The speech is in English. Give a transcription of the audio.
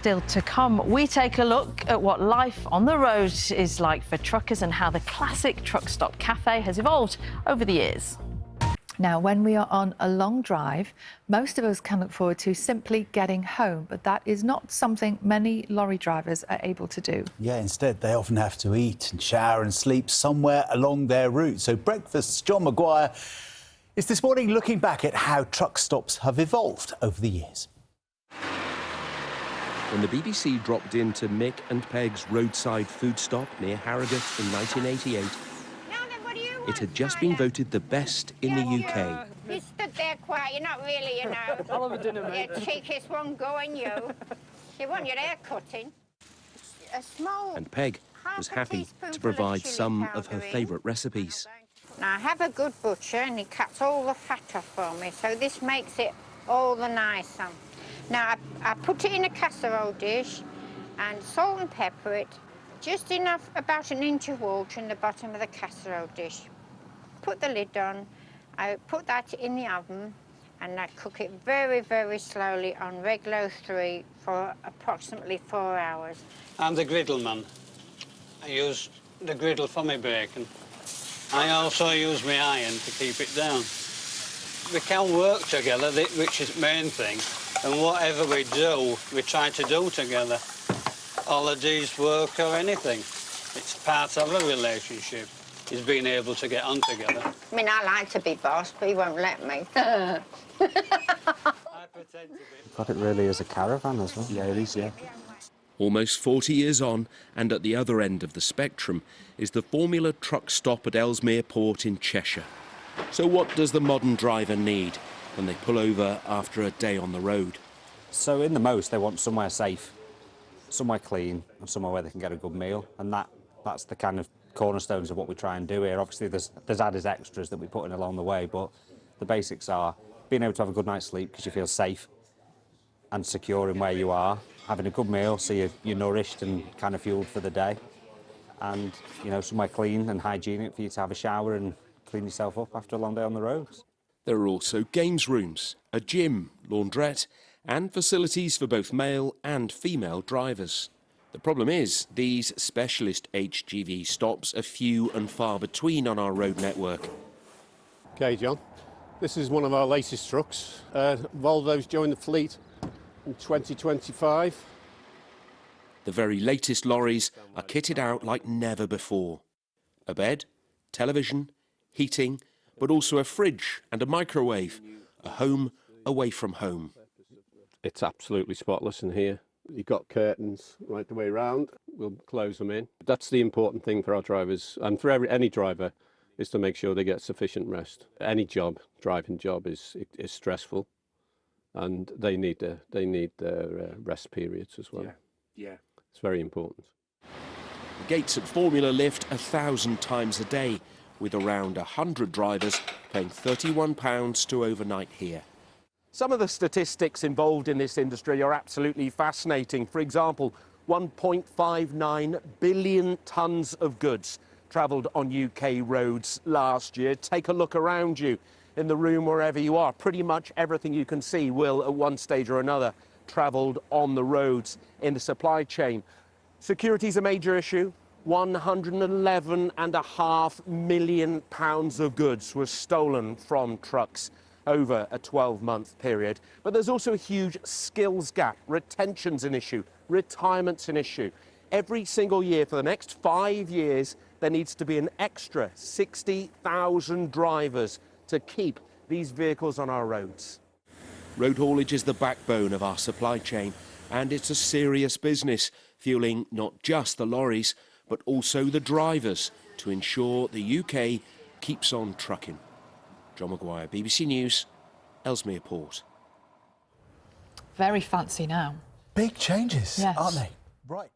still to come. We take a look at what life on the road is like for truckers and how the classic truck stop cafe has evolved over the years. Now, when we are on a long drive, most of us can look forward to simply getting home, but that is not something many lorry drivers are able to do. Yeah, instead they often have to eat and shower and sleep somewhere along their route. So Breakfast's John Maguire is this morning looking back at how truck stops have evolved over the years. When the BBC dropped into Mick and Peg's roadside food stop near Harrogate in 1988, it had just been voted the best in the UK. You stood there quiet, you're not really, you know. I'll have a dinner, mate. You're the cheekiest one going, you. You want your hair cutting. A small... And Peg was happy to provide some of her favourite recipes. Now, I have a good butcher and he cuts all the fat off for me, so this makes it all the nicer. Now, I put it in a casserole dish and salt and pepper it, just enough, about an inch of water in the bottom of the casserole dish. Put the lid on, I put that in the oven and I cook it very, very slowly on Reglo 3 for approximately 4 hours. I'm the griddle man. I use the griddle for my bacon. I also use my iron to keep it down. We can work together, which is the main thing, and whatever we do, we try to do together. Holidays, work or anything. It's part of a relationship, is being able to get on together. I mean, I like to be boss, but he won't let me. I pretend to be. Got it really as a caravan as well. Yeah, it is, yeah. Almost 40 years on, and at the other end of the spectrum, is the Formula truck stop at Ellesmere Port in Cheshire. So what does the modern driver need when they pull over after a day on the road? So in the most, they want somewhere safe, somewhere clean, and somewhere where they can get a good meal. And that's the kind of cornerstones of what we try and do here. Obviously, there's added extras that we put in along the way, but the basics are being able to have a good night's sleep because you feel safe and secure in where you are, having a good meal so you're nourished and kind of fueled for the day, and, you know, somewhere clean and hygienic for you to have a shower and clean yourself up after a long day on the roads. There are also games rooms, a gym, laundrette, and facilities for both male and female drivers. The problem is, these specialist HGV stops are few and far between on our road network. OK, John, this is one of our latest trucks. Volvo's joined the fleet in 2025. The very latest lorries are kitted out like never before. A bed, television, heating, but also a fridge and a microwave, a home away from home. It's absolutely spotless in here. You've got curtains right the way around. We'll close them in. That's the important thing for our drivers, and for any driver, is to make sure they get sufficient rest. Any job, driving job, is stressful, and they need their rest periods as well. Yeah. It's very important. The gates at Formula lift 1,000 times a day, with around 100 drivers paying £31 to overnight here. Some of the statistics involved in this industry are absolutely fascinating. For example, 1.59 billion tonnes of goods travelled on UK roads last year. Take a look around you in the room wherever you are. Pretty much everything you can see will, at one stage or another, travelled on the roads in the supply chain. Security is a major issue. £111.5 million of goods were stolen from trucks over a 12-month period. But there's also a huge skills gap. Retention's an issue. Retirement's an issue. Every single year for the next 5 years, there needs to be an extra 60,000 drivers to keep these vehicles on our roads. Road haulage is the backbone of our supply chain, and it's a serious business, fueling not just the lorries, but also the drivers to ensure the UK keeps on trucking. John Maguire, BBC News, Ellesmere Port. Very fancy now. Big changes, Yes. aren't they? Right.